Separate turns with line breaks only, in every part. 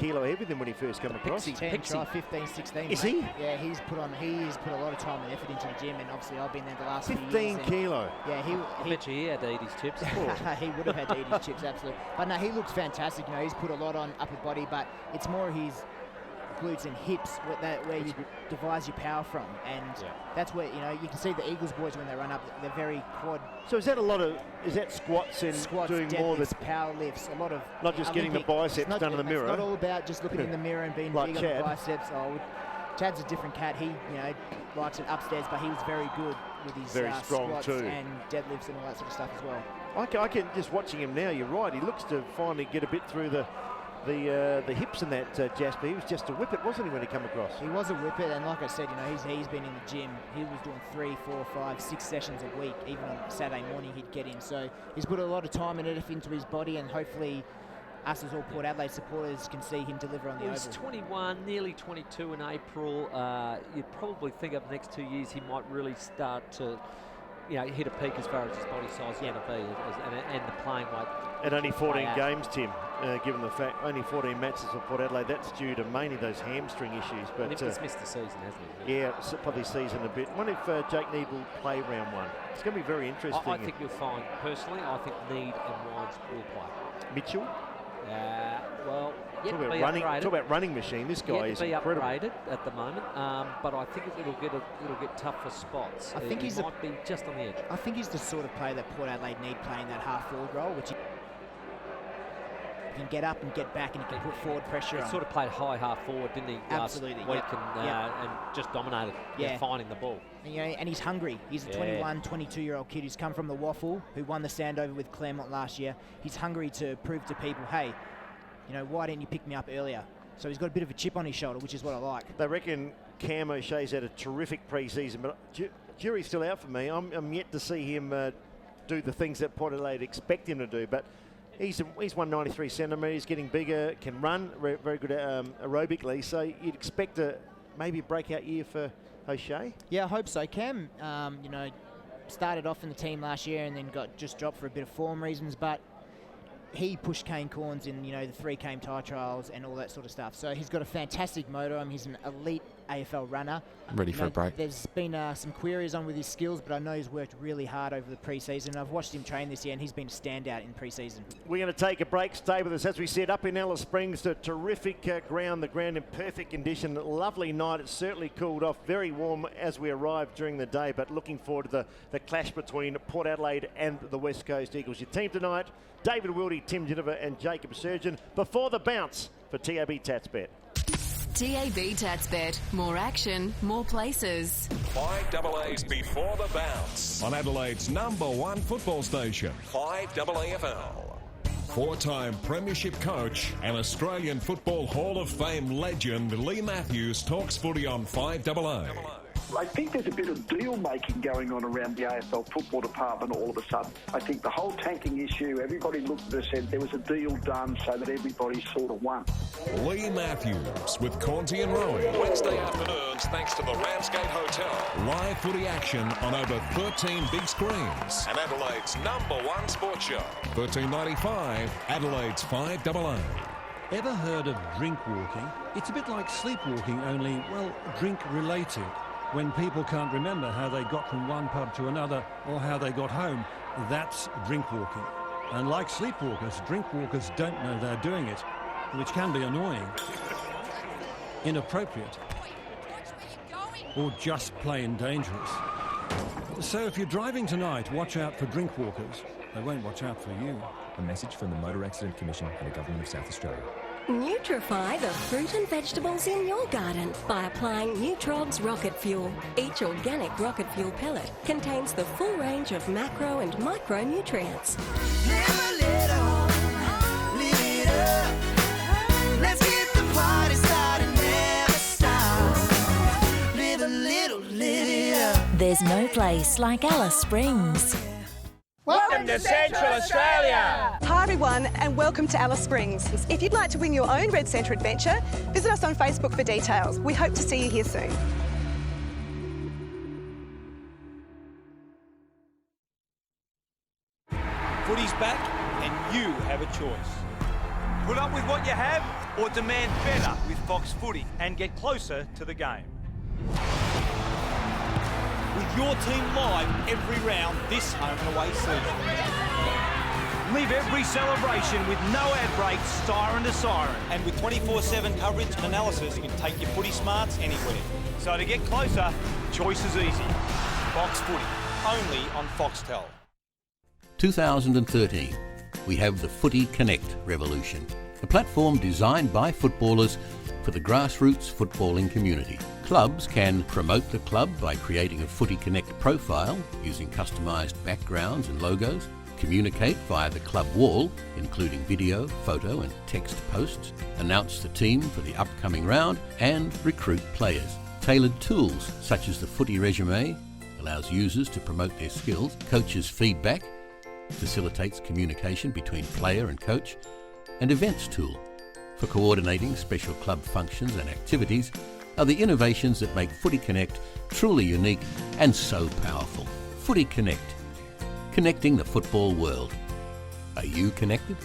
kilo heavier than when he first came across.
Try 15, 16.
Is he?
Yeah, he's put a lot of time and effort into the gym, and obviously I've been there the last
15
few years.
15 kilo.
Yeah,
I bet you he had to eat his chips.
He would have had to eat his chips, absolutely. But no, he looks fantastic. You know, he's put a lot on upper body, but it's more his glutes and hips where you devise your power from, and that's where, you know, you can see the Eagles boys when they run up, they're very quad.
So is that squats and doing
deadlifts,
more than
power lifts, a lot of
not just getting the biceps done in the mirror?
It's not all about just looking in the mirror and being
like
big
Chad.
on the biceps. Chad's a different cat. He, you know, likes it upstairs, but he was very good with his
strong
squats
too,
and deadlifts and all that sort of stuff as well.
I can just watching him now. You're right. He looks to finally get a bit through the hips in that Jasper. He was just a whippet, wasn't he, when he come across?
He was a whippet, and like I said, you know, he's been in the gym. He was doing 3, 4, 5, 6 sessions a week. Even on Saturday morning, he'd get in. So he's put a lot of time and effort into his body, and hopefully us as all Port Adelaide supporters can see him deliver on the oval.
He's 21, nearly 22 in April. You'd probably think over the next 2 years he might really start to, you know, hit a peak as far as his body size is going to be, and the playing weight.
At only 14 games, Tim, given the fact only 14 matches for Port Adelaide, that's due to mainly those hamstring issues. But
he's missed the season, hasn't he?
Yeah, probably season a bit. I wonder if Jake Need will play round 1. It's going to be very interesting.
I think you'll find, personally, I think Need and Wines will play.
Mitchell?
Well,
talk about running machine. This guy is incredible.
Upgraded at the moment, but I think it'll get tough for spots.
I think
he might be just on the edge.
I think he's the sort of player that Port Adelaide need playing that half forward role, which he can get up and get back, and he can put forward pressure on.
He sort of played high half forward, didn't he?
Absolutely,
last week, and just dominated. Finding the ball.
And, you know, and he's hungry. He's a 21, 22-year-old kid who's come from the Waffle, who won the Sandover with Claremont last year. He's hungry to prove to people, hey, you know, why didn't you pick me up earlier? So he's got a bit of a chip on his shoulder, which is what I like.
They reckon Cam O'Shea's had a terrific pre-season, but jury's still out for me. I'm yet to see him do the things that Port Adelaide expect him to do, but he's 193 centimetres, getting bigger, can run, very good aerobically, so you'd expect maybe a breakout year for O'Shea?
Yeah, I hope so. Cam, you know, started off in the team last year and then got just dropped for a bit of form reasons, but he pushed Kane Corns in, you know, the 3 km time trials and all that sort of stuff. So he's got a fantastic motor. He's an elite AFL runner.
Ready for a break.
There's been some queries on with his skills, but I know he's worked really hard over the pre-season. I've watched him train this year, and he's been a standout in pre-season.
We're going to take a break. Stay with us as we set up in Alice Springs. A terrific ground, the ground in perfect condition. Lovely night. It's certainly cooled off. Very warm as we arrived during the day, but looking forward to the clash between Port Adelaide and the West Coast Eagles. Your team tonight, David Wildy, Tim Jennifer and Jacob Surgeon. Before the bounce for TAB Tatsbet.
TAB Tatsbet. More action, more places.
5AA's Before the Bounce on Adelaide's #1 football station, 5AAFL. 4-time premiership coach and Australian Football Hall of Fame legend Lee Matthews talks footy on 5AA.
I think there's a bit of deal-making going on around the AFL football department all of a sudden. I think the whole tanking issue, everybody looked at us and said there was a deal done so that everybody sort of won.
Lee Matthews with Cornsey and Rowan. Wednesday afternoons thanks to the Ramsgate Hotel. Live footy action on over 13 big screens. And Adelaide's #1 sports show. $13.95, Adelaide's 5AA.
Ever heard of drink walking? It's a bit like sleepwalking, only, well, drink-related. When people can't remember how they got from one pub to another or how they got home, that's drink walking. And like sleepwalkers, drink walkers don't know they're doing it, which can be annoying, inappropriate, or just plain dangerous. So if you're driving tonight, watch out for drink walkers. They won't watch out for you.
A message from the Motor Accident Commission and the Government of South Australia.
Nutrify the fruit and vegetables in your garden by applying Nutrog's Rocket Fuel. Each organic rocket fuel pellet contains the full range of macro and micronutrients.
Live a little, live it up. Let's get the party started, never stop. Live a little, live it up.
There's no place like Alice Springs.
Welcome to Central Australia!
Hi everyone and welcome to Alice Springs. If you'd like to win your own Red Centre adventure, visit us on Facebook for details. We hope to see you here soon.
Footy's back and you have a choice. Put up with what you have
or demand better with Fox Footy and get closer to the game. With your team live every round this home and away season. Live every celebration with no ad breaks, siren to siren. And with 24/7 coverage and analysis, you can take your footy smarts anywhere. So to get closer, choice is easy. Fox Footy, only on Foxtel.
2013, we have the Footy Connect revolution, a platform designed by footballers for the grassroots footballing community. Clubs can promote the club by creating a Footy Connect profile using customised backgrounds and logos, communicate via the club wall, including video, photo and text posts, announce the team for the upcoming round, and recruit players. Tailored tools such as the Footy Resume allows users to promote their skills, coaches' feedback, facilitates communication between player and coach, and events tool for coordinating special club functions and activities are the innovations that make Footy Connect truly unique and so powerful. Footy Connect, connecting the football world. Are you connected?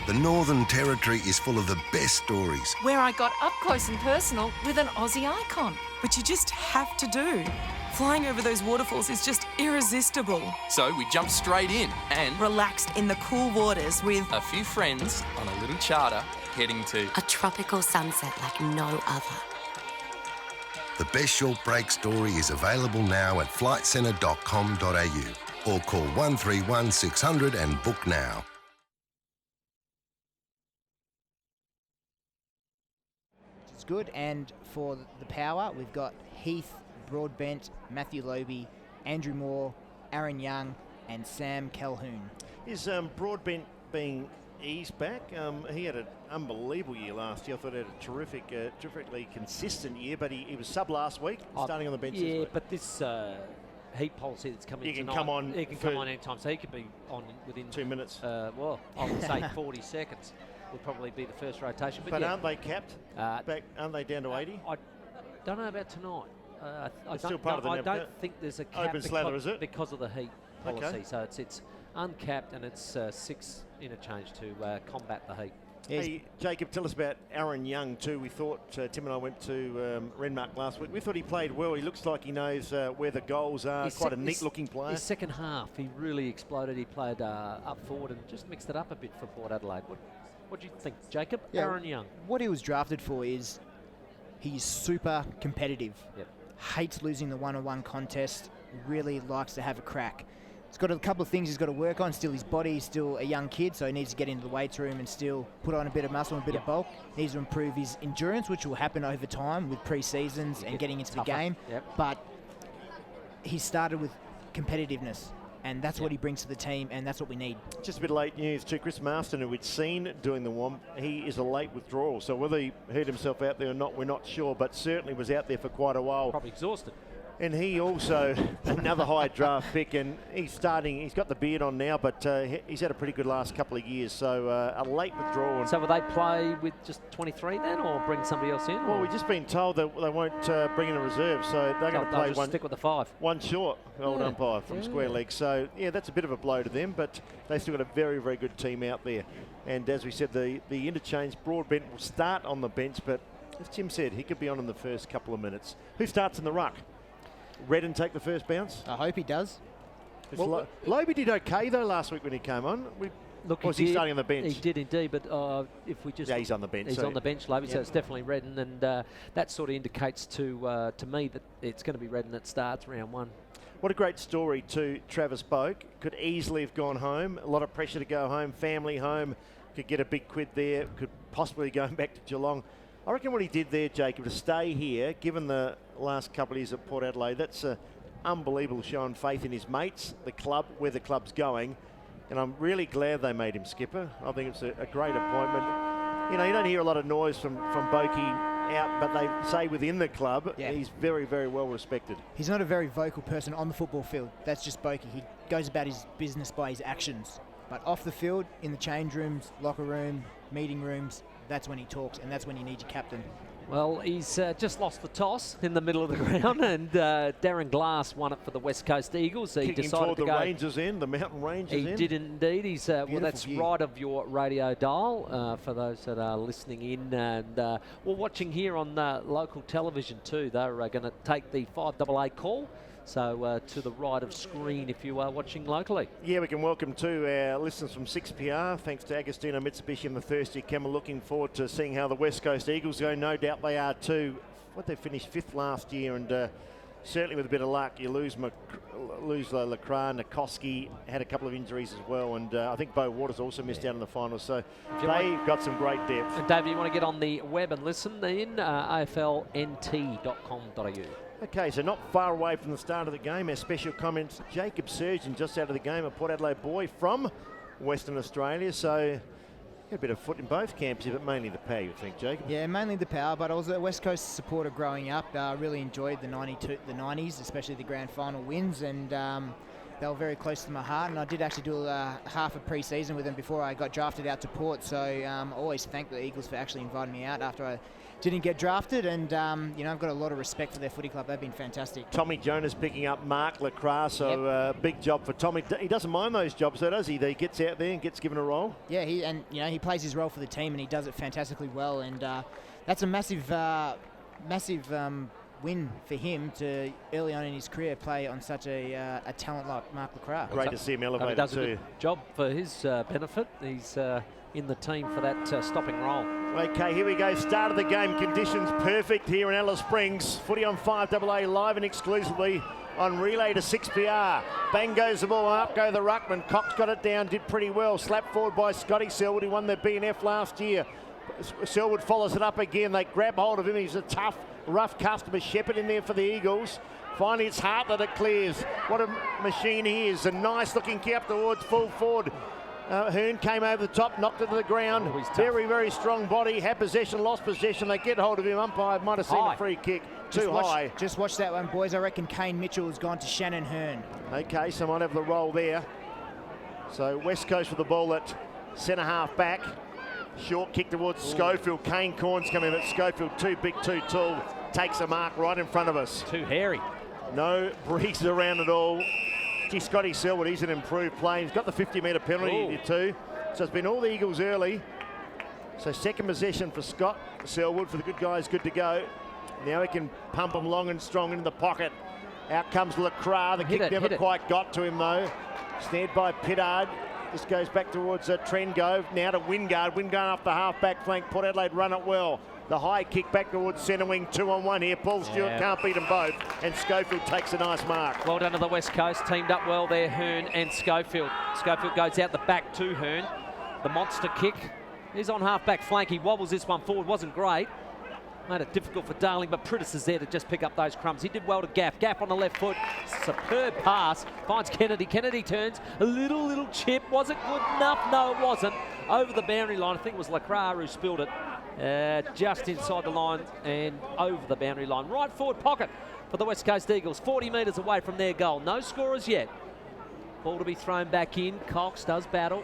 The Northern Territory is full of the best stories.
Where I got up close and personal with an Aussie icon.
Which you just have to do. Flying over those waterfalls is just irresistible.
So we jumped straight in and
relaxed in the cool waters with
a few friends on a little charter heading to
a tropical sunset like no other.
The best short break story is available now at flightcentre.com.au or call 131 600 and book now.
It's good, and for the power, we've got Heath, Broadbent, Matthew Lobe, Andrew Moore, Aaron Young, and Sam Calhoun.
Is Broadbent being eased back? He had an unbelievable year last year. I thought he had a terrifically consistent year, but he was sub last week, starting on the bench.
Yeah, but this heat policy that's coming tonight,
come on.
He can come on anytime, so he could be on within
2 minutes.
Well, I would say 40 seconds would probably be the first rotation.
But
yeah.
aren't they capped? Aren't they down to 80?
I don't know about tonight. I don't think there's a cap
open slather, is it?
because of the heat policy.
Okay.
So it's uncapped, and it's 6 interchange to combat the heat.
Hey, Jacob, tell us about Aaron Young too. We thought, Tim and I went to Renmark last week. We thought he played well. He looks like he knows where the goals are. Quite a neat-looking player.
His second half, he really exploded. He played up forward and just mixed it up a bit for Port Adelaide. What do you think, Jacob?
Yeah,
Aaron Young.
What he was drafted for is he's super competitive.
Yep.
Hates losing the one-on-one contest. Really likes to have a crack. He's got a couple of things he's got to work on. Still, his body's still a young kid, so he needs to get into the weights room and still put on a bit of muscle and a bit of bulk. Needs to improve his endurance, which will happen over time with pre-seasons and getting into the game. But he started with competitiveness, and that's what he brings to the team, and that's what we need.
Just a bit of late news too. Chris Marston, who we'd seen doing the WOM, he is a late withdrawal. So whether he hurt himself out there or not, we're not sure, but certainly was out there for quite a while.
Probably exhausted.
And he also, another high draft pick, and he's got the beard on now, but he's had a pretty good last couple of years, so a late withdrawal.
So will they play with just 23 then, or bring somebody else in?
Well, we've just been told that they won't bring in a reserve, so they're going to play
stick with the 5.
One short, old umpire from Square Leg. So, yeah, that's a bit of a blow to them, but they've still got a very, very good team out there. And as we said, the interchange, Broadbent will start on the bench, but as Tim said, he could be on in the first couple of minutes. Who starts in the ruck? Redden take the first bounce?
I hope he does.
Well, Lobe did okay, though, last week when he came on. Was he starting on the bench?
He did indeed, but if we just...
Yeah, he's on the bench.
He's on the bench, Lobe, so it's definitely Redden, and that sort of indicates to me that it's going to be Redden that starts round 1.
What a great story too. Travis Boak could easily have gone home. A lot of pressure to go home, family home, could get a big quid there, could possibly go back to Geelong. I reckon what he did there, Jacob, to stay here, given the last couple of years at Port Adelaide, that's unbelievable, showing faith in his mates, the club, where the club's going. And I'm really glad they made him skipper. I think it's a great appointment. You know, you don't hear a lot of noise from Boakey out, but they say within the club, he's very, very well respected.
He's not a very vocal person on the football field. That's just Boakey. He goes about his business by his actions. But off the field, in the change rooms, locker room, meeting rooms, that's when he talks, and that's when you need your captain.
Well, he's just lost the toss in the middle of the ground, and Darren Glass won it for the West Coast Eagles. He
Kicking
decided
toward
to
the
go.
Rangers end, the Mountain Rangers
He
end.
did indeed. He's well, that's
view.
right of your radio dial for those that are listening in, and we're watching here on local television too. They're going to take the 5AA call. So to the right of screen if you are watching locally.
Yeah, we can welcome to our listeners from 6PR. Thanks to Agostino Mitsubishi and the Thirsty Camel. Looking forward to seeing how the West Coast Eagles go. No doubt they are too. What, they finished 5th last year, and certainly with a bit of luck, you lose Lacroix, Nikoski had a couple of injuries as well, and I think Beau Waters also missed out in the finals. So they've got some great depth.
And Dave, you want to get on the web and listen in, aflnt.com.au.
Okay, so not far away from the start of the game, our special comments, Jacob Surgeon, just out of the game, a Port Adelaide boy from Western Australia. So got a bit of foot in both camps here, but mainly the power, you think, Jacob?
Yeah, mainly the power, but I was a West Coast supporter growing up. Really enjoyed the 90s, especially the grand final wins, and they were very close to my heart. And I did actually do half a pre-season with them before I got drafted out to Port. So I always thank the Eagles for actually inviting me out after I didn't get drafted, and I've got a lot of respect for their footy club. They've been fantastic.
Tommy Jonas picking up Mark Lacroix, so big job for Tommy. He doesn't mind those jobs, though, does he? He gets out there and gets given a role.
Yeah, he plays his role for the team, and he does it fantastically well. And that's a massive win for him to early on in his career play on such a talent like Mark Lacroix.
Great to see him elevated
he does
too.
a good job for his benefit. He's in the team for that stopping role.
Okay, here we go. Start of the game. Conditions perfect here in Alice Springs. Footy on 5AA, live and exclusively on relay to 6PR. Bang goes the ball, up go the ruckman. Cox got it down, did pretty well. Slapped forward by Scotty Selwood, who won the BNF last year. Selwood follows it up again. They grab hold of him. He's a tough, rough customer. Shepherd in there for the Eagles. Finally, it's Hartlett that clears. What a machine he is. A nice looking kick up towards full forward. Hearn came over the top, knocked it to the ground. Very, very strong body. Had possession, lost possession. They get hold of him. Umpire might have seen a free kick. Too high.
Just watch that one, boys. I reckon Kane Mitchell has gone to Shannon Hearn.
Okay, so might have the roll there. So West Coast with the ball at centre half back. Short kick towards Schofield. Kane Corns coming, but Schofield too big, too tall. Takes a mark right in front of us.
Too hairy.
No breeze around at all. Gee, Scotty Selwood, he's an improved player. He's got the 50-metre penalty too. So it's been all the Eagles early. So second possession for Scott Selwood. For the good guys, good to go. Now he can pump them long and strong into the pocket. Out comes Lacroix. The kick never quite got to him though. Snared by Pittard. This goes back towards Trengove. Now to Wingard. Wingard off the half-back flank. Port Adelaide run it well. The high kick back towards centre wing, 2-on-1 here. Paul Stewart can't beat them both, and Schofield takes a nice mark.
Well done to the West Coast, teamed up well there, Hearn and Schofield. Schofield goes out the back to Hearn. The monster kick is on half-back flank. He wobbles this one forward, wasn't great. Made it difficult for Darling, but Pritis is there to just pick up those crumbs. He did well to Gaff. Gaff on the left foot. Superb pass. Finds Kennedy. Kennedy turns. A little chip. Was it good enough? No, it wasn't. Over the boundary line. I think it was Lacroix who spilled it. Just inside the line and over the boundary line. Right forward pocket for the West Coast Eagles. 40 metres away from their goal. No scorers yet. Ball to be thrown back in. Cox does battle.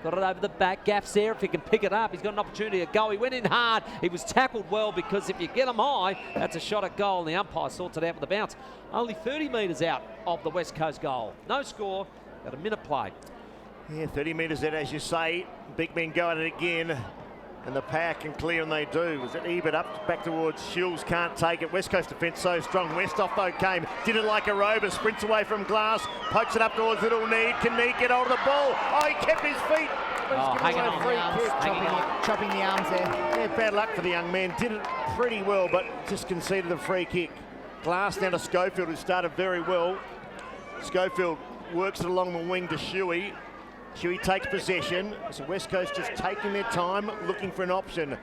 Got it over the back. Gaff's there. If he can pick it up, he's got an opportunity to go. He went in hard. He was tackled well, because if you get him high, that's a shot at goal. And the umpire sorts it out with a bounce. Only 30 metres out of the West Coast goal. No score. Got a minute play.
Yeah, 30 metres out, as you say. Big men go at it again. And the power can clear, and they do. Was it Ebert up back towards Shields? Can't take it. West Coast defence so strong. Westhoff though came. Did it like a rover. Sprints away from Glass. Pokes it up towards Little Need. Can Need get hold of the ball? Oh, he kept his feet.
Hanging on. Chopping the arms there.
Yeah, bad luck for the young man. Did it pretty well, but just conceded the free kick. Glass now to Schofield, who started very well. Schofield works it along the wing to Shuey. Shuey takes possession. So West Coast just taking their time, looking for an option.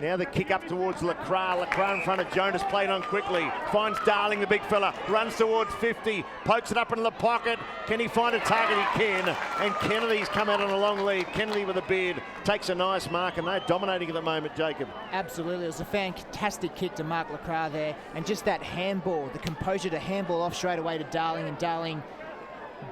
Now the kick up towards Lacroix. Lacroix in front of Jonas, played on quickly. Finds Darling, the big fella. Runs towards 50. Pokes it up into the pocket. Can he find a target? He can. And Kennedy's come out on a long lead. Kennedy with a beard takes a nice mark, and they're dominating at the moment, Jacob.
Absolutely. It was a fantastic kick to Mark Lacroix there. And just that handball, the composure to handball off straight away to Darling. And Darling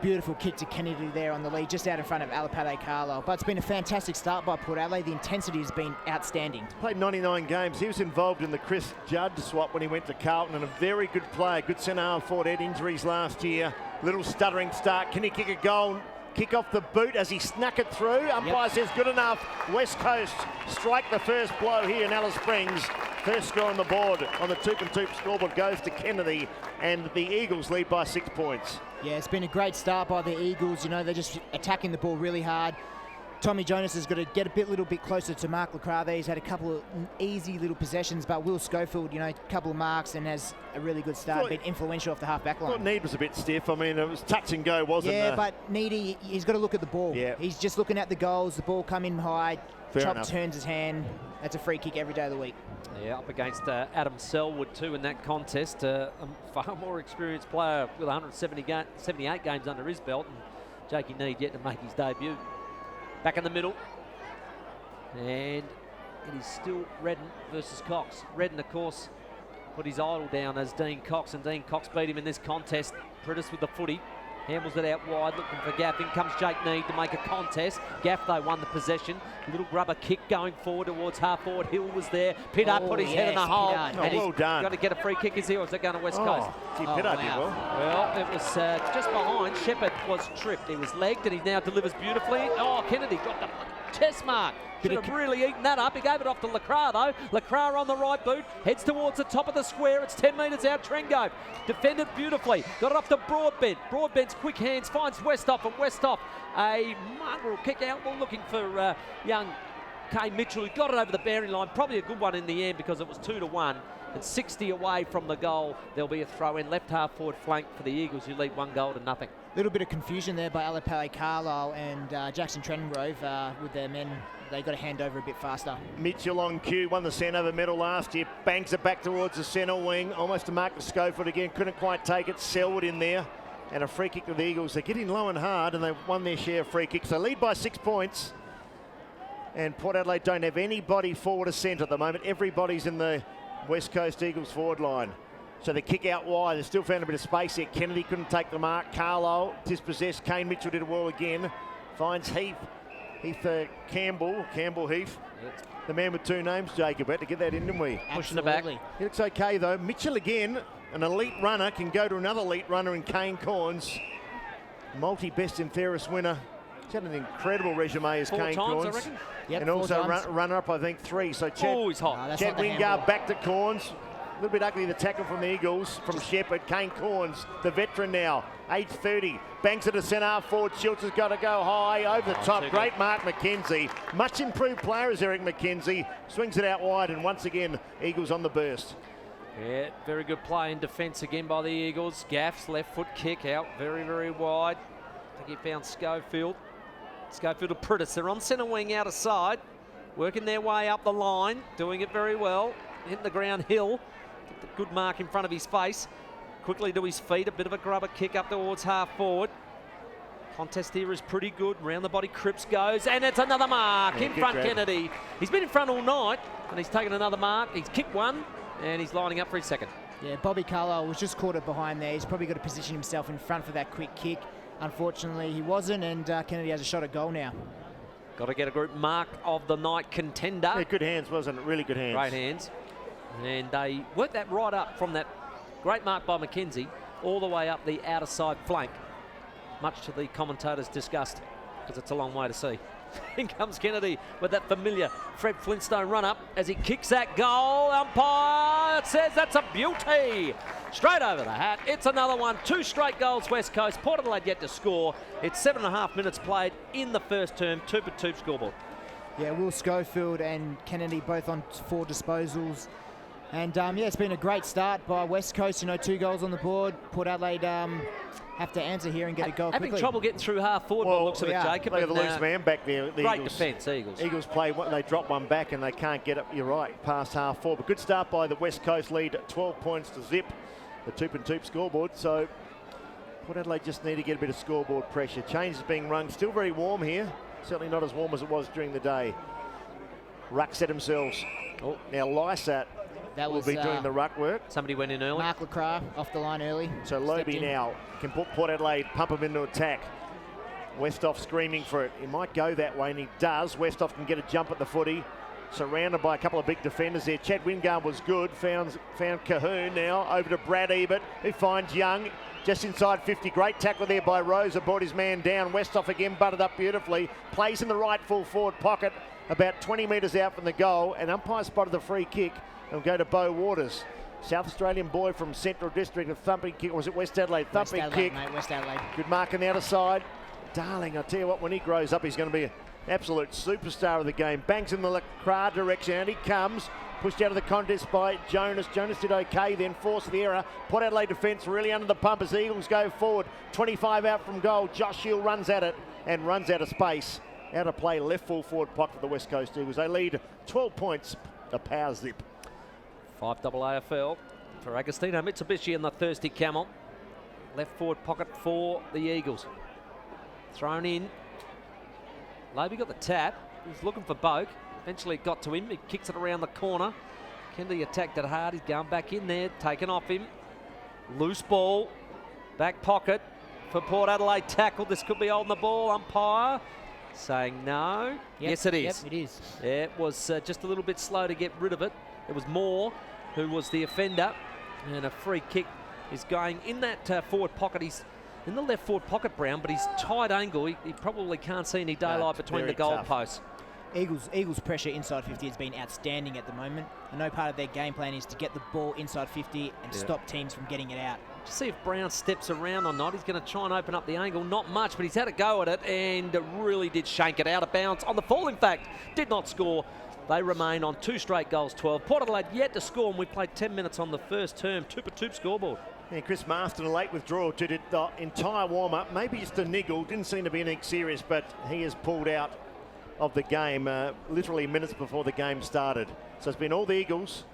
Beautiful kick to Kennedy there on the lead, just out in front of Adelaide Carlisle. But it's been a fantastic start by Port Adelaide. The intensity has been outstanding.
Played 99 games. He was involved in the Chris Judd swap when he went to Carlton, and a very good player. Good centre-half forward. Had injuries last year. Little stuttering start. Can he kick a goal? Kick off the boot as he snuck it through. Umpire says good enough. West Coast strike the first blow here in Alice Springs. First score on the board on the Toop and Toop scoreboard goes to Kennedy, and the Eagles lead by 6 points.
Yeah, it's been a great start by the Eagles. You know, they're just attacking the ball really hard. Tommy Jonas has got to get a little bit closer to Mark Lacroix there. He's had a couple of easy little possessions, but Will Schofield, you know, a couple of marks and has a really good start, been influential off the half-back line.
I thought Need was a bit stiff. I mean, it was touch and go, wasn't it?
Yeah, but Needy, he's got to look at the ball.
Yeah.
He's just looking at the goals. The ball come in high.
Fair
Chop
enough.
turns his hand. That's a free kick every day of the week.
Yeah, up against Adam Selwood too in that contest. A far more experienced player with 78 games under his belt. And Jakey Need yet to make his debut. Back in the middle. And it is still Redden versus Cox. Redden, of course, put his idol down as Dean Cox, and Dean Cox beat him in this contest. Pritis with the footy. Handles it out wide, looking for Gaff. In comes Jake Need to make a contest. Gaff, though, won the possession. Little grubber kick going forward towards half forward. Hill was there. Pittard put his head in the hole. And
well done.
Got to get a free kick, is he, or is that going to West Coast?
Pittard did well.
Well, it was just behind. Shepherd was tripped. He was legged, and he now delivers beautifully. Oh, Kennedy got the chest mark. Should have really eaten that up. He gave it off to Lacroix, though. Lacroix on the right boot. Heads towards the top of the square. It's 10 metres out. Trengove defended beautifully. Got it off to Broadbent. Broadbent's quick hands finds Westhoff, and Westhoff a mongrel kick out. We're looking for young Kane Mitchell, who got it over the boundary line. Probably a good one in the end because it was 2-1. And 60 away from the goal. There'll be a throw in left half forward flank for the Eagles, who lead 1-0.
Little bit of confusion there by Adelaide Carlisle and Jackson Trengrove with their men. They got to hand over a bit faster.
Mitchell on cue, won the centre-over medal last year. Bangs it back towards the centre wing. Almost to Marcus Schofield again. Couldn't quite take it. Selwood in there. And a free kick to the Eagles. They're getting low and hard, and they've won their share of free kicks. They lead by 6 points. And Port Adelaide don't have anybody forward or centre at the moment. Everybody's in the West Coast Eagles forward line. So they kick out wide. They still found a bit of space there. Kennedy couldn't take the mark. Carlisle dispossessed. Kane Mitchell did well again. Finds Heath. Campbell Heath. The man with two names, Jacob. Had to get that in, didn't we?
Pushing it back.
He looks okay, though. Mitchell again, an elite runner, can go to another elite runner in Kane Corns. Multi-best and fairest winner. He's had an incredible resume as Kane Corns.
I reckon.
Yep,
and also runner-up, I think, 3. So
he's hot.
Chad Wingard back to Corns. A little bit ugly, the tackle from the Eagles, from Shepherd. Kane Corns, the veteran now, age 30. Banks it to centre forward. Schultz has got to go high, over the top. Great Mark McKenzie. Much improved player is Eric McKenzie. Swings it out wide, and once again, Eagles on the burst.
Yeah, very good play in defence again by the Eagles. Gaff's left foot kick out very, very wide. I think he found Schofield. Schofield to Pritis. They're on centre wing out of side. Working their way up the line. Doing it very well. Hitting the ground. Hill. Good mark in front of his face. Quickly to his feet. A bit of a grubber kick up towards half forward. Contest here is pretty good. Round the body, Cripps goes. And it's another mark in front, Kennedy. He's been in front all night. And he's taken another mark. He's kicked one. And he's lining up for his second.
Yeah, Bobby Carlisle was just caught it behind there. He's probably got to position himself in front for that quick kick. Unfortunately, he wasn't, and Kennedy has a shot at goal now.
Got to get a group mark of the night contender.
Yeah, good hands, wasn't it? Really good hands.
Great hands. And they worked that right up from that great mark by McKenzie all the way up the outer side flank, much to the commentators' disgust, because it's a long way to see. In comes Kennedy with that familiar Fred Flintstone run-up as he kicks that goal. Umpire says that's a beauty. Straight over the hat. It's another one. 2 straight goals, West Coast. Port Adelaide yet to score. It's 7.5 minutes played in the first term. 2-2 scoreboard.
Yeah, Will Schofield and Kennedy both on 4 disposals. And, yeah, it's been a great start by West Coast. You know, 2 goals on the board. Port Adelaide have to answer here and get a goal quickly.
Having trouble getting through half forward, by the looks of it, Jacob.
Look at the loose man back there. The
great defence, Eagles.
Eagles play, they drop one back and they can't get it, you're right, past half forward. But good start by the West Coast lead, 12 points to zip the Toop and Toop scoreboard. So Port Adelaide just need to get a bit of scoreboard pressure. Change is being rung. Still very warm here. Certainly not as warm as it was during the day. Ruck set themselves. Now Lysat
That
will
was,
be doing the ruck work.
Somebody went in early.
Mark Lacroix off the line early.
So Lobe now can put Port Adelaide, pump him into attack. Westhoff screaming for it. He might go that way, and he does. Westhoff can get a jump at the footy. Surrounded by a couple of big defenders there. Chad Wingard was good. Found Cahoon now. Over to Brad Ebert, who finds Young. Just inside 50. Great tackle there by Rosa. Brought his man down. Westhoff again butted up beautifully. Plays in the right full forward pocket. About 20 metres out from the goal. And umpire spotted the free kick. And go to Beau Waters. South Australian boy from Central District. A thumping kick. Or was it West Adelaide? Thumping
West Adelaide,
kick.
mate, West Adelaide.
Good mark on the outer side. Darling, I tell you what, when he grows up, he's going to be an absolute superstar of the game. Bangs in the Lacroix direction, and he comes. Pushed out of the contest by Jonas. Jonas did okay, then forced the error. Port Adelaide defence really under the pump as the Eagles go forward. 25 out from goal. Josh Hill runs at it and runs out of space. Out of play, left full forward pocket for the West Coast Eagles. They lead 12 points, a power zip.
5 double AFL for Agostino Mitsubishi and the Thirsty Camel. Left forward pocket for the Eagles. Thrown in. Lobe got the tap. He was looking for Boak. Eventually got to him. He kicks it around the corner. Kennedy attacked it hard. He's going back in there. Taken off him. Loose ball. Back pocket for Port Adelaide. Tackle. This could be holding the ball. Umpire saying no.
Yep,
yes, it is.
Yep, it is.
Yeah, it was just a little bit slow to get rid of it. It was Moore who was the offender. And a free kick is going in that forward pocket. He's in the left forward pocket, Brown, but he's tight angle. He probably can't see any daylight between the goalposts.
Eagles' pressure inside 50 has been outstanding at the moment. I know part of their game plan is to get the ball inside 50 and stop teams from getting it out.
Just see if Brown steps around or not. He's going to try and open up the angle. Not much, but he's had a go at it and really did shank it out of bounds. On the fall, in fact, did not score. They remain on 2 straight goals, 12. Port Adelaide yet to score, and we played 10 minutes on the first term. 2-2 scoreboard.
Yeah, Chris Marston, a late withdrawal to the entire warm-up. Maybe just a niggle. Didn't seem to be anything serious, but he has pulled out of the game literally minutes before the game started. So it's been all the Eagles,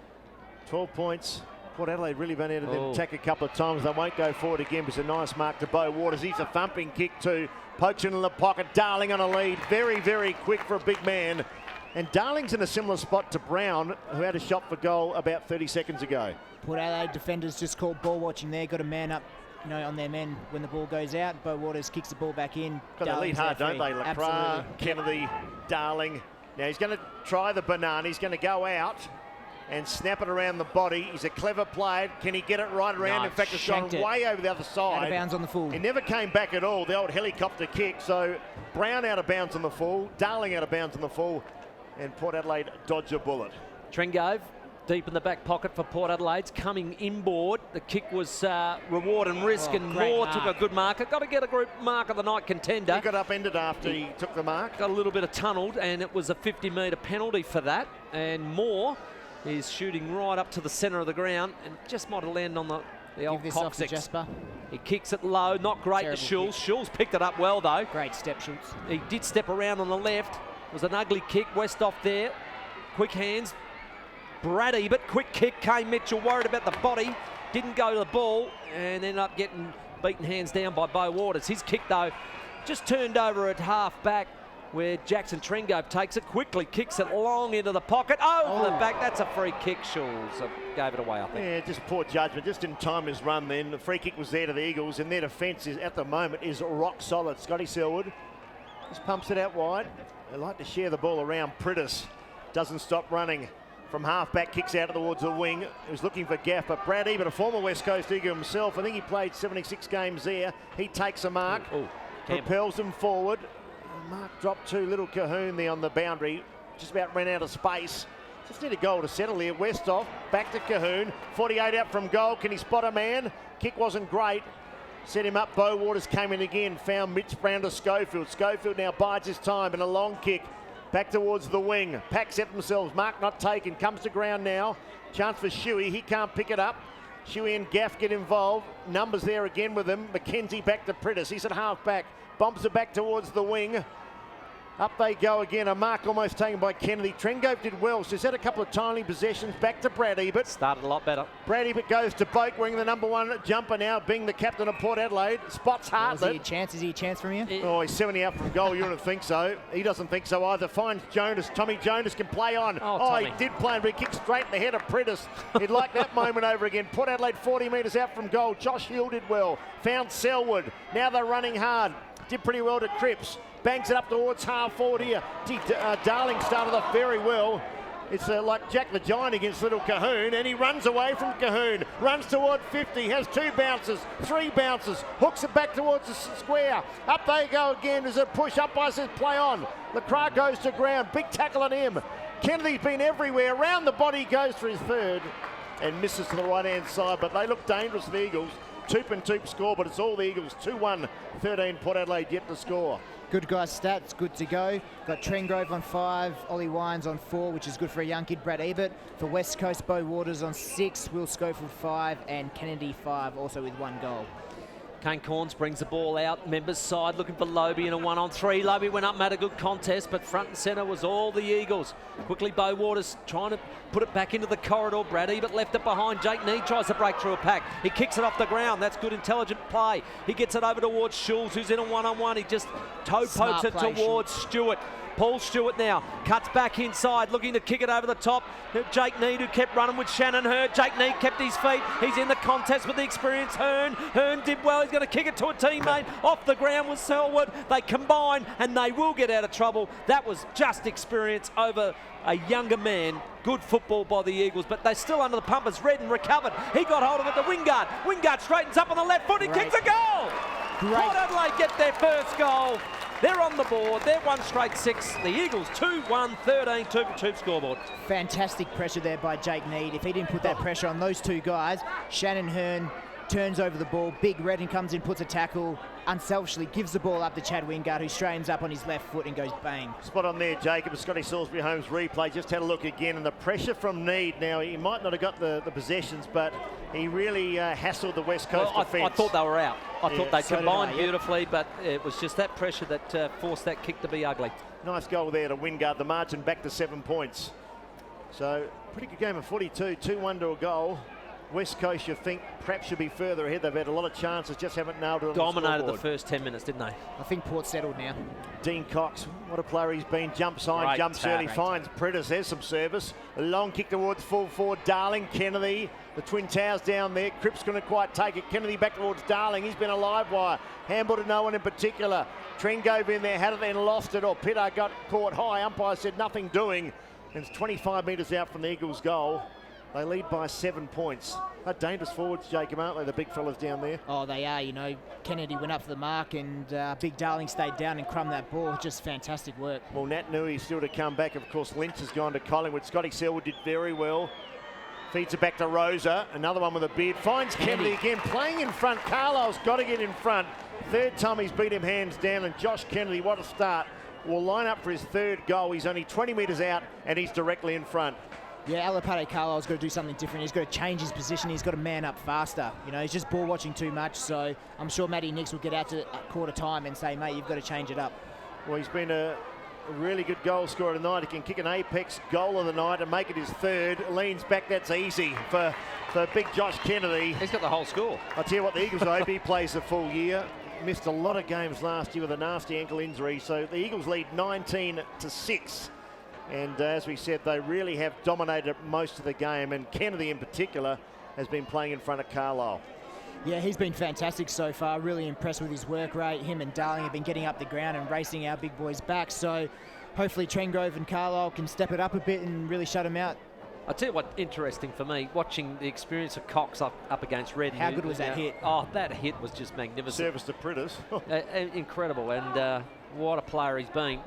12 points. Port Adelaide really been able to attack a couple of times. They won't go forward again. It's a nice mark to Beau Waters. He's a thumping kick too. Pokes into the pocket. Darling on a lead. Very, very quick for a big man. And Darling's in a similar spot to Brown, who had a shot for goal about 30 seconds ago.
Port Adelaide defenders just called ball watching there. Got a man up, on their men when the ball goes out. Beau Waters kicks the ball back in.
Got to lead hard, don't they? Lacroix, Kennedy, Darling. Now he's going to try the banana. He's going to go out and snap it around the body. He's a clever player. Can he get it right around?
No,
in fact, it's gone way over the other side.
Out of bounds on the full.
He never came back at all. The old helicopter kick. So Brown out of bounds on the full. Darling out of bounds on the full. And Port Adelaide dodge a bullet.
Trengove deep in the back pocket for Port Adelaide's coming inboard. The kick was reward and risk, and Moore took a good marker. Got to get a group mark of the night contender.
He got upended after he took the mark.
Got a little bit of tunnelled, and it was a 50-metre penalty for that. And Moore is shooting right up to the centre of the ground and just might have landed on the old coccyx. He kicks it low, not great to Schulz. Schulz picked it up well though.
Great step, Schulz.
He did step around on the left. It was an ugly kick. Westhoff there. Quick hands. Brad Ebert, quick kick. Kane Mitchell worried about the body. Didn't go to the ball and ended up getting beaten hands down by Beau Waters. His kick though just turned over at half back where Jackson Trengove takes it quickly, kicks it long into the pocket. Over the back. That's a free kick. Schulz gave it away, I think.
Yeah, just poor judgment. Just didn't time his run then. The free kick was there to the Eagles, and their defence is at the moment is rock solid. Scotty Selwood just pumps it out wide. They like to share the ball around. Prittis doesn't stop running from half-back, kicks out towards the wing. He was looking for Gaff, but Brad Ebert, a former West Coast Eagle himself, I think he played 76 games there. He takes a mark, propels them forward. Mark dropped to little Cahoon there on the boundary. Just about ran out of space. Just need a goal to settle here. Westhoff, back to Cahoon. 48 out from goal. Can he spot a man? Kick wasn't great. Set him up. Beau Waters came in again. Found Mitch Brown to Schofield. Schofield now bides his time and a long kick. Back towards the wing. Pack set themselves. Mark not taken. Comes to ground now. Chance for Shuey. He can't pick it up. Shuey and Gaff get involved. Numbers there again with him. McKenzie back to Prittis. He's at half back. Bombs it back towards the wing. Up they go again. A mark almost taken by Kennedy. Trengove did well. She's had a couple of timely possessions. Back to Brad Ebert.
Started a lot better.
Brad Ebert goes to Boakwing, the number 1 jumper now, being the captain of Port Adelaide. Spots Hartlett.
Is he a chance from you?
Oh, he's 70 out from goal. You wouldn't think so. He doesn't think so either. Finds Jonas. Tommy Jonas can play on. Oh, he did play, but he kicked straight in the head of Prentice. He'd like that moment over again. Port Adelaide 40 metres out from goal. Josh Hill did well. Found Selwood. Now they're running hard. Did pretty well to Cripps. Banks it up towards half forward here. Darling started off very well. It's like Jack the Giant against little Cahoon, and he runs away from Cahoon. Runs toward 50, has 2 bounces, 3 bounces, hooks it back towards the square. Up they go again. There's a push. Up by says play on. Lacroix goes to ground. Big tackle on him. Kennedy's been everywhere. Round the body goes for his third and misses to the right-hand side, but they look dangerous, the Eagles. Toop and Toop score, but it's all the Eagles. 2-1, 13 Port Adelaide yet to score.
Good guys stats, good to go. Got Trengove on 5, Ollie Wines on 4, which is good for a young kid. Brad Ebert for West Coast, Beau Waters on 6, Will Schofield 5, and Kennedy 5, also with 1 goal.
Kane Corns brings the ball out. Members side looking for Lobie in a 1-on-3. Lobie went up and had a good contest, but front and centre was all the Eagles. Quickly Beau Waters trying to put it back into the corridor. Brad Ebert left it behind. Jake Need tries to break through a pack. He kicks it off the ground. That's good intelligent play. He gets it over towards Schulz, who's in a 1-on-1. He just toe pokes it towards Stewart. Paul Stewart now cuts back inside, looking to kick it over the top. Jake Need, who kept running with Shannon Hurd. Jake Need kept his feet. He's in the contest with the experienced Hearn. Hearn did well. He's going to kick it to a teammate. Off the ground with Selwood. They combine and they will get out of trouble. That was just experience over a younger man. Good football by the Eagles, but they're still under the pumpers. Redden recovered. He got hold of it to Wingard. Wingard straightens up on the left foot. He kicks a goal. Port Adelaide get their first goal. They're on the board. They're 1 straight 6. The Eagles 2-1, 13, 2-for-2 scoreboard.
Fantastic pressure there by Jake Need. If he didn't put that pressure on those 2 guys, Shannon Hearn turns over the ball. Big Redden comes in, puts a tackle, unselfishly gives the ball up to Chad Wingard, who straightens up on his left foot and goes bang.
Spot on there, Jacob. Scotty Salisbury Holmes replay. Just had a look again, and the pressure from Need. Now, he might not have got the possessions, but he really hassled the West Coast defence.
I thought they were out. I thought they combined beautifully, but it was just that pressure that forced that kick to be ugly.
Nice goal there to Wingard. The margin back to 7 points. So, pretty good game of footy too. 2-1 to a goal. West Coast, you think, perhaps should be further ahead. They've had a lot of chances, just haven't nailed it on
Dominated
the
the first 10 minutes, didn't they?
I think Port's settled now.
Dean Cox, what a player he's been. Jumps high, jumps early, finds Prentice. There's some service. A long kick towards full forward. Darling, Kennedy, the Twin Towers down there. Cripps couldn't quite take it. Kennedy back towards Darling. He's been a live wire. Handball to no one in particular. Trengove in there, had it then lost it, or Pitter got caught high. Umpire said nothing doing. And it's 25 metres out from the Eagles' goal. They lead by 7 points. They're dangerous forwards, Jacob, aren't they, the big fellas down there?
Oh, they are. You know, Kennedy went up for the mark and Big Darling stayed down and crumbed that ball. Just fantastic work.
Well, Nat Nui still to come back. Of course, Lynch has gone to Collingwood. Scotty Selwood did very well. Feeds it back to Rosa. Another one with a beard. Finds Kennedy again, playing in front. Carlisle's got to get in front. Third time he's beat him hands down. And Josh Kennedy, what a start, will line up for his 3rd goal. He's only 20 metres out and he's directly in front.
Yeah, Alapate Carlisle's got to do something different. He's got to change his position. He's got to man up faster. You know, he's just ball watching too much. So I'm sure Matty Nix will get out to quarter time and say, mate, you've got to change it up.
Well, he's been a really good goal scorer tonight. He can kick an apex goal of the night and make it his 3rd. Leans back, that's easy for big Josh Kennedy.
He's got the whole score.
I'll tell you what, the Eagles, I hope he plays the full year. Missed a lot of games last year with a nasty ankle injury. So the Eagles lead 19-6. And as we said, they really have dominated most of the game, and Kennedy in particular has been playing in front of Carlisle.
Yeah, he's been fantastic so far. Really impressed with his work rate. Him and Darling have been getting up the ground and racing our big boys back. So hopefully Trengove and Carlisle can step it up a bit and really shut him out.
I'll tell you what, interesting for me, watching the experience of Cox up against Redden.
How good was that hit?
Oh, that hit was just magnificent.
Service to Prentice.
Incredible, and what a player he's been.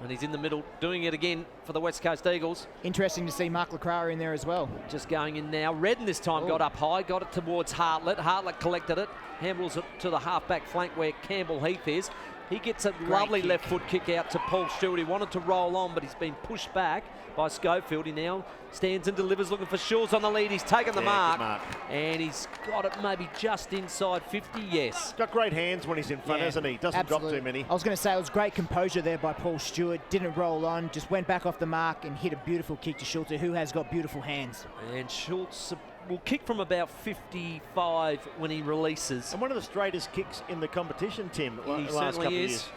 And he's in the middle doing it again for the West Coast Eagles.
Interesting to see Mark Lacroix in there as well.
Just going in now. Redden this time got up high, got it towards Hartlett. Hartlett collected it, handles it to the half-back flank where Campbell Heath is. He gets a lovely left foot kick out to Paul Stewart. He wanted to roll on, but he's been pushed back by Schofield. He now stands and delivers, looking for Schulz on the lead. He's taken the mark, and he's got it maybe just inside 50, yes.
Got great hands when he's in front, hasn't he? Doesn't drop too many.
I was going to say, it was great composure there by Paul Stewart. Didn't roll on, just went back off the mark and hit a beautiful kick to Schultz, who has got beautiful hands.
And Schultz will kick from about 55 when he releases.
And one of the straightest kicks in the competition, Tim,
He
the last couple of years.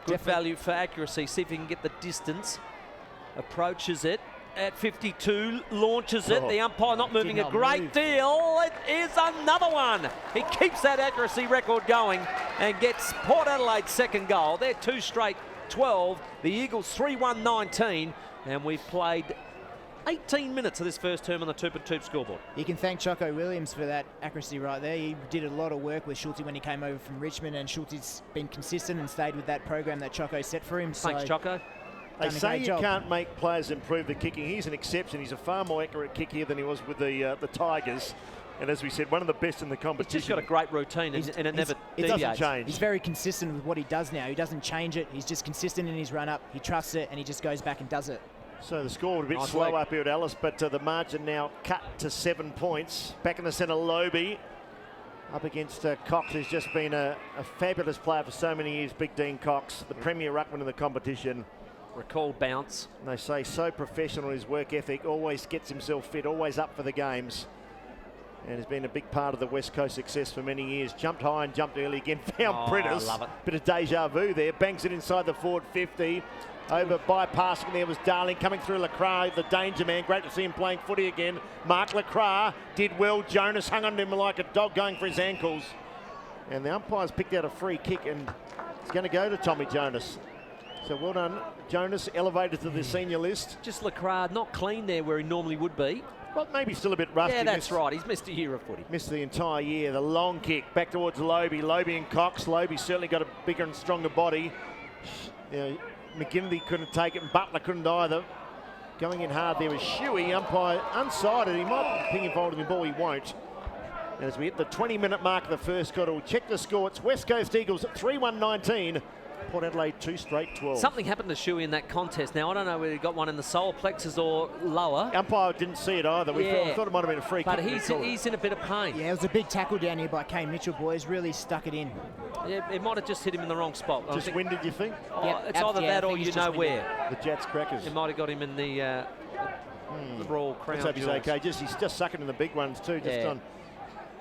Good value for accuracy. See if he can get the distance. Approaches it at 52, launches it. The umpire not moving a great deal. It is another one. He keeps that accuracy record going and gets Port Adelaide's second goal. They're 2 straight 12. The Eagles 3-1-19, and we've played 18 minutes of this first term on the Toopa Toop scoreboard.
You can thank Choco Williams for that accuracy right there. He did a lot of work with Schulte when he came over from Richmond, and Schulte's been consistent and stayed with that program that Choco set for him.
Thanks, Choco.
They say you can't make players improve the kicking. He's an exception. He's a far more accurate kicker than he was with the Tigers. And as we said, one of the best in the competition.
He's just got a great routine, and it never deviates.
Doesn't change.
He's very consistent with what he does now. He doesn't change it. He's just consistent in his run-up. He trusts it, and he just goes back and does it.
So the score was a bit slow up here at Alice, but the margin now cut to 7 points. Back in the centre, Lobie up against Cox, who's just been a fabulous player for so many years. Big Dean Cox, the premier ruckman in the competition.
Recall bounce.
And they say so professional in his work ethic, always gets himself fit, always up for the games. And has been a big part of the West Coast success for many years. Jumped high and jumped early again, found Priddis.
Love it.
Bit of deja vu there, banks it inside the forward 50. Over bypassing there was Darling coming through Lacroix, the danger man. Great to see him playing footy again. Mark Lacroix did well. Jonas hung on him like a dog going for his ankles. And the umpires picked out a free kick, and it's going to go to Tommy Jonas. So well done, Jonas, elevated to the senior list.
Just Lacroix not clean there where he normally would be.
Well, maybe still a bit rusty.
Yeah, that's right. He's missed a year of footy.
Missed the entire year. The long kick back towards Lobie. Lobie and Cox. Lobie certainly got a bigger and stronger body. McGinnity couldn't take it, and Butler couldn't either. Going in hard there was Shuey, umpire unsided. He might be pinging forward in the ball, he won't. And as we hit the 20-minute mark of the first quarter, we'll check the score. It's West Coast Eagles at 3-1-19. Port Adelaide 2 straight 12.
Something happened to Shuey in that contest. Now, I don't know whether he got one in the solar plexus or lower.
Umpire didn't see it either. We thought it might have been a free kick.
But he's in a bit of pain.
Yeah, it was a big tackle down here by Kane Mitchell, boys. Really stuck it in.
Yeah, it might have just hit him in the wrong spot.
Just winded, you think?
It's either that or you know where.
The Jets crackers.
It might have got him in the Royal Crown.
Let's hope he's okay. He's just sucking in the big ones too, just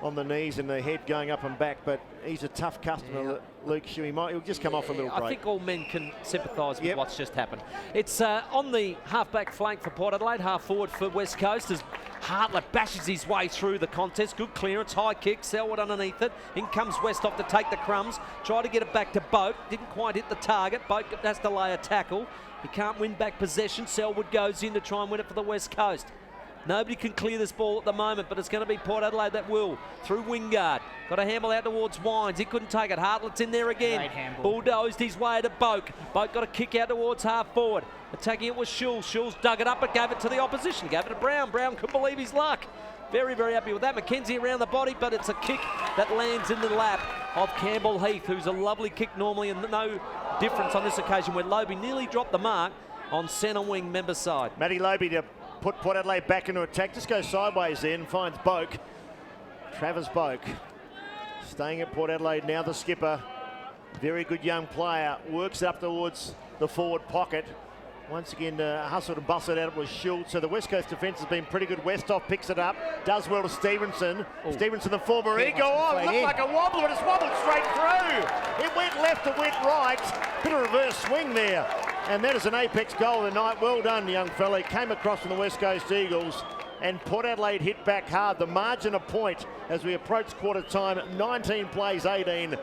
on the knees and the head going up and back. But he's a tough customer, Luke Shuey. He'll just come off a little break.
I think all men can sympathise with what's just happened. It's on the half-back flank for Port Adelaide, half-forward for West Coast as Hartlett bashes his way through the contest. Good clearance, high kick, Selwood underneath it. In comes Westhoff to take the crumbs. Try to get it back to Boak. Didn't quite hit the target. Boak has to lay a tackle. He can't win back possession. Selwood goes in to try and win it for the West Coast. Nobody can clear this ball at the moment, but it's going to be Port Adelaide that will. Through Wingard. Got a handball out towards Wines. He couldn't take it. Hartlett's in there again. Bulldozed his way to Boak. Boak got a kick out towards half forward. Attacking it was Schulz. Schulz dug it up but gave it to the opposition. Gave it to Brown. Brown couldn't believe his luck. Very, very happy with that. McKenzie around the body, but it's a kick that lands in the lap of Campbell Heath, who's a lovely kick normally, and no difference on this occasion where Lobie nearly dropped the mark on centre wing member side.
Matty Lobie to put Port Adelaide back into attack. Just goes sideways then, finds Boak. Travis Boak staying at Port Adelaide now, the skipper. Very good young player. Works up towards the forward pocket. Once again, hustled and bustled out. It was Schultz. So the West Coast defence has been pretty good. Westhoff picks it up. Does well to Stevenson. Stevenson, the former Eagle. Oh, it looked like a wobbler, but it's wobbled straight through. It went left, it went right. Bit of reverse swing there. And that is an apex goal of the night. Well done, young fella. He came across from the West Coast Eagles. And Port Adelaide hit back hard. The margin of point as we approach quarter time. 19 plays, 18.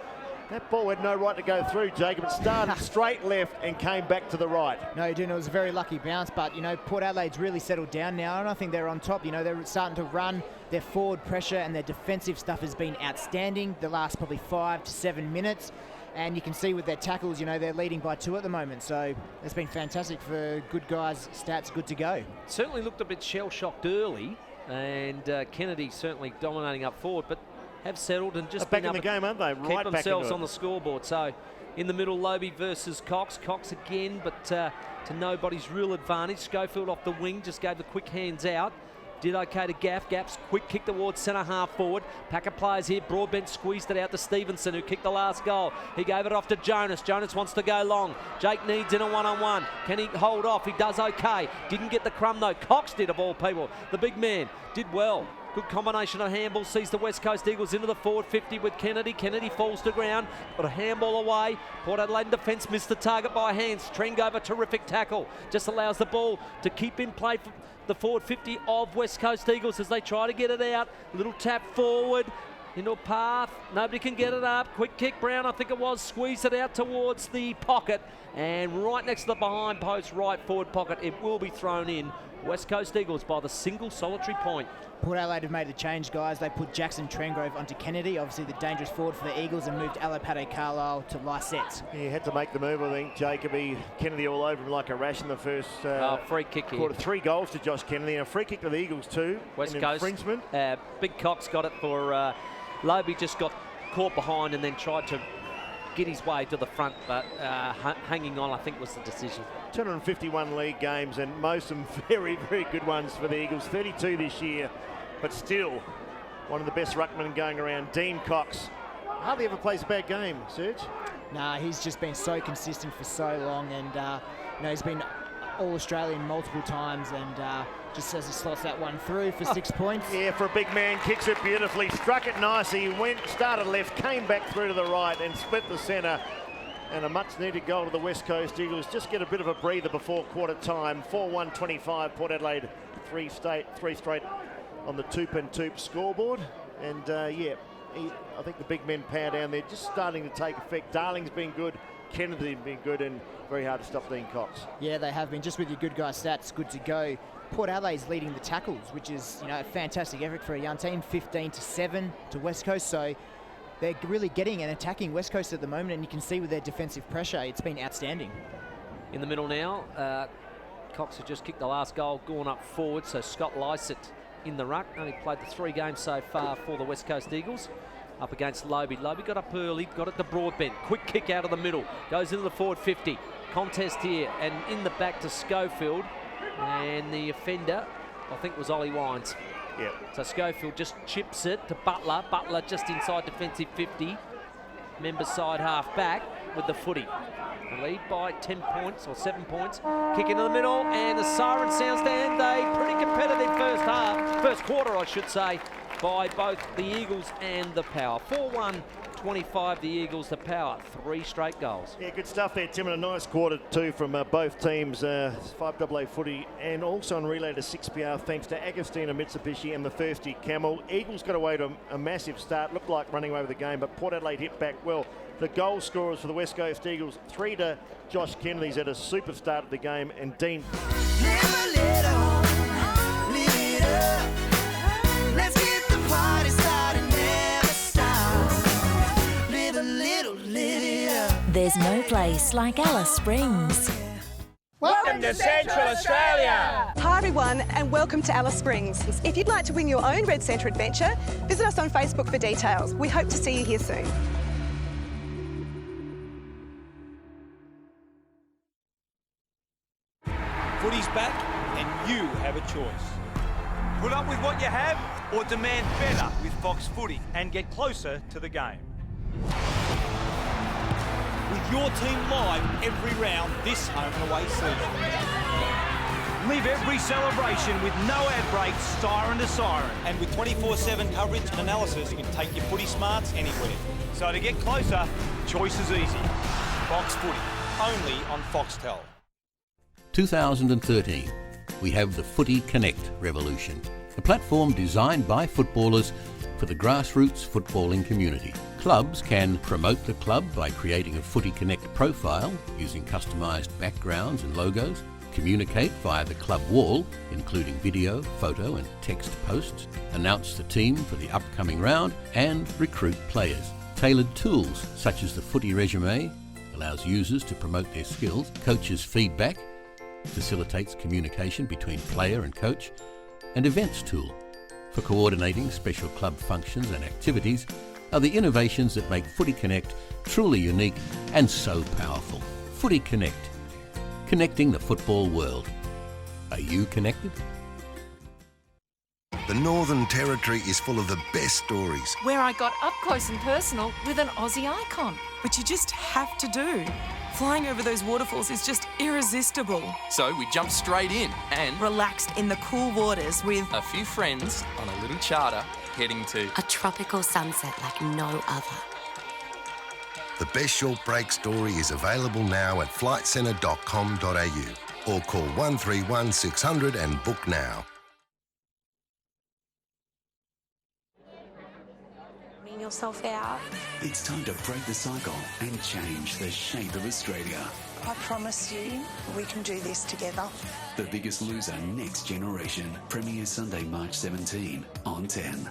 That ball had no right to go through, Jacob. It started straight left and came back to the right.
No, it didn't. It was a very lucky bounce, but, Port Adelaide's really settled down now, and I think they're on top. They're starting to run. Their forward pressure and their defensive stuff has been outstanding the last probably 5 to 7 minutes. And you can see with their tackles, they're leading by 2 at the moment. So it's been fantastic for good guys. Stats good to go.
Certainly looked a bit shell-shocked early, and Kennedy certainly dominating up forward, but have settled and just
back in the game, aren't they?
Keep themselves on the scoreboard. So In the middle, Lobie versus Cox. Cox again, but to nobody's real advantage. Schofield off the wing, just gave the quick hands out. Did okay to Gaff. Gaff's quick kick towards centre half forward. Pack of players here. Broadbent squeezed it out to Stevenson, who kicked the last goal. He gave it off to Jonas. Jonas wants to go long. Jake needs in a one-on-one. Can he hold off? He does okay. Didn't get the crumb though. Cox did, of all people. The big man did well. Good combination of handball, sees the West Coast Eagles into the forward 50 with Kennedy. Kennedy falls to ground, got a handball away. Port Adelaide defence missed the target by hands. Trengover, terrific tackle. Just allows the ball to keep in play for the forward 50 of West Coast Eagles as they try to get it out. Little tap forward into a path. Nobody can get it up. Quick kick, Brown, I think it was, squeezed it out towards the pocket. And right next to the behind post, right forward pocket, it will be thrown in. West Coast Eagles by the single solitary point.
Port Adelaide have made the change, guys. They put Jackson Trengrove onto Kennedy, obviously the dangerous forward for the Eagles, and moved Alapate Carlisle to Lysette.
He had to make the move, I think. Jacoby, Kennedy all over him like a rash in the first
free kick
quarter.
here.
3 goals to Josh Kennedy, and a free kick to the Eagles too.
West
an
Coast.
Infringement.
Big Cox got it for Lobie, just got caught behind and then tried to get his way to the front, but hanging on, I think, was the decision.
251 league games, and most of them very, very good ones for the Eagles. 32 this year, but still one of the best ruckmen going around. Dean Cox hardly ever plays a bad game, Serge.
Nah, he's just been so consistent for so long, and you know, he's been All-Australian multiple times, and just as he slots that one through for 6 points.
Yeah, for a big man, kicks it beautifully, struck it nicely, went, started left, came back through to the right and split the centre. And a much-needed goal to the West Coast Eagles. Just get a bit of a breather before quarter time. 4-1-25, Port Adelaide, three straight on the Toop scoreboard. And yeah, I think the big men power down there just starting to take effect. Darling's been good, Kennedy been good, and very hard to stop Dean Cox.
Yeah, they have been. Just with your good guy stats, good to go. Port Adelaide's leading the tackles, which is, you know, a fantastic effort for a young team. 15-7 to West Coast. So they're really getting and attacking West Coast at the moment, and you can see with their defensive pressure, it's been outstanding.
In the middle now, Cox had just kicked the last goal, gone up forward, so Scott Lysett in the ruck. Only played the 3 games so far for the West Coast Eagles. Up against Lobie. Lobie got up early, got it to Broadbent. Quick kick out of the middle, goes into the forward 50. Contest here, and in the back to Schofield, and the offender, I think, was Ollie Wines.
Yeah.
So Schofield just chips it to Butler. Butler just inside defensive 50. Member side half back with the footy. The lead by 10 points or 7 points. Kick into the middle, and the siren sounds to end a pretty competitive first quarter, I should say, by both the Eagles and the Power. 4-1-25 the Eagles, the Power 3 straight goals.
Yeah, good stuff there, Tim, and a nice quarter too from both teams. 5AA footy, and also on relay to 6PR thanks to Agostina Mitsubishi and the Thirsty Camel. Eagles got away to a massive start, looked like running away with the game, but Port Adelaide hit back well. The goal scorers for the West Coast Eagles, 3 to Josh Kennedy's at a super start of the game, and Dean.
Let's get the party started, never stop. Live a little, live it up.
There's no place like Alice Springs.
Welcome to Central Australia.
Hi everyone, and welcome to Alice Springs. If you'd like to win your own Red Centre adventure, visit us on Facebook for details. We hope to see you here soon.
Footy's back, and you have a choice. Put up with what you have, or demand better with Fox Footy and get closer to the game. With your team live every round this home and away season. Live every celebration with no ad breaks, siren to siren. And with 24/7 coverage and analysis, you can take your footy smarts anywhere. So to get closer, choice is easy. Fox Footy, only on Foxtel.
2013, we have the Footy Connect revolution, a platform designed by footballers for the grassroots footballing community. Clubs can promote the club by creating a Footy Connect profile using customised backgrounds and logos, communicate via the club wall, including video, photo and text posts, announce the team for the upcoming round, and recruit players. Tailored tools such as the Footy Resume allows users to promote their skills, coaches' feedback, facilitates communication between player and coach, and events tool for coordinating special club functions and activities, are the innovations that make Footy Connect truly unique and so powerful. Footy Connect, connecting the football world. Are you connected?
The Northern Territory is full of the best stories.
Where I got up close and personal with an Aussie icon.
Which you just have to do. Flying over those waterfalls is just irresistible.
So we jumped straight in and
Relaxed in the cool waters with
a few friends on a little charter heading to
A tropical sunset like no other.
The best short break story is available now at flightcentre.com.au or call 131 600 and book now.
Yourself out.
It's time to break the cycle and change the shape of Australia.
I promise you, we can do this together.
The Biggest Loser Next Generation premieres Sunday, March 17 on 10.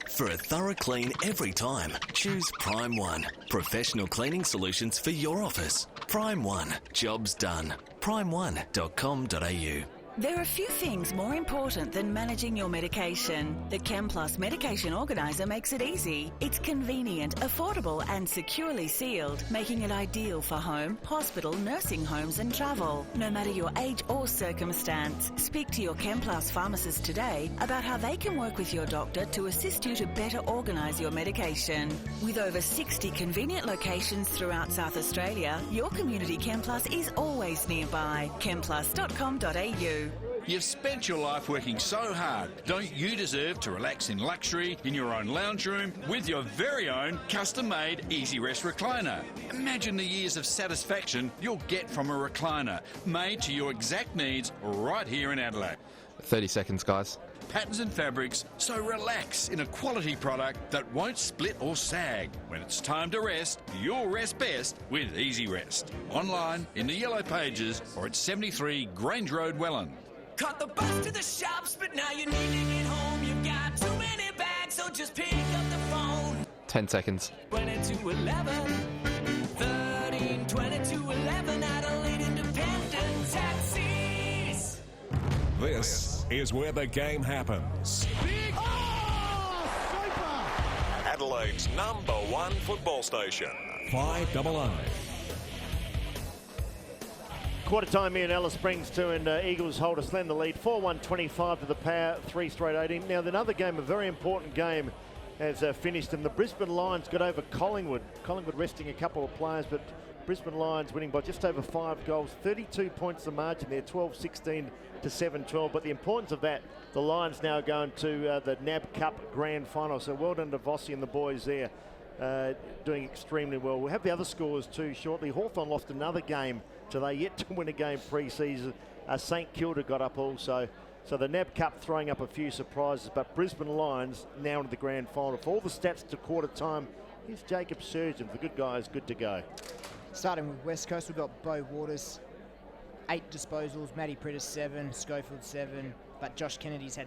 For a thorough clean every time, choose Prime One. Professional cleaning solutions for your office. Prime One. Jobs done. prime1.com.au.
There are few things more important than managing your medication. The ChemPlus Medication Organiser makes it easy. It's convenient, affordable and securely sealed, making it ideal for home, hospital, nursing homes and travel. No matter your age or circumstance, speak to your ChemPlus pharmacist today about how they can work with your doctor to assist you to better organise your medication. With over 60 convenient locations throughout South Australia, your community ChemPlus is always nearby. chemplus.com.au.
You've spent your life working so hard. Don't you deserve to relax in luxury in your own lounge room with your very own custom-made Easy Rest recliner? Imagine the years of satisfaction you'll get from a recliner made to your exact needs right here in Adelaide.
30 seconds, guys.
Patterns and fabrics, so relax in a quality product that won't split or sag. When it's time to rest, you'll rest best with Easy Rest. Online, in the yellow pages, or at 73 Grange Road, Welland.
Caught the bus to the shops, but now you need to get home. You've got too many bags, so just pick up the phone.
10 seconds.
2211, 13, 2211, Adelaide Independent Taxis.
This is where the game happens. Adelaide's #1 football station. 5AA.
Quarter time here in Alice Springs 2 and Eagles hold a slender lead, 4-1-25 to the power, 3 straight 18. Now another game, a very important game, has finished, and the Brisbane Lions got over Collingwood. Collingwood resting a couple of players, but Brisbane Lions winning by just over 5 goals, 32 points the margin there, 12-16 to 7-12. But the importance of that, the Lions now going to the NAB Cup Grand Final. So well done to Vossi and the boys there, doing extremely well. We'll have the other scores too shortly. Hawthorn lost another game today, yet to win a game pre-season. St Kilda got up also. So the NAB Cup throwing up a few surprises, but Brisbane Lions now into the grand final. For all the stats to quarter time, here's Jacob Surgeon. The good guys good to go.
Starting with West Coast, we've got Beau Waters, 8 disposals, Matty Prittis 7, Schofield 7, but Josh Kennedy's had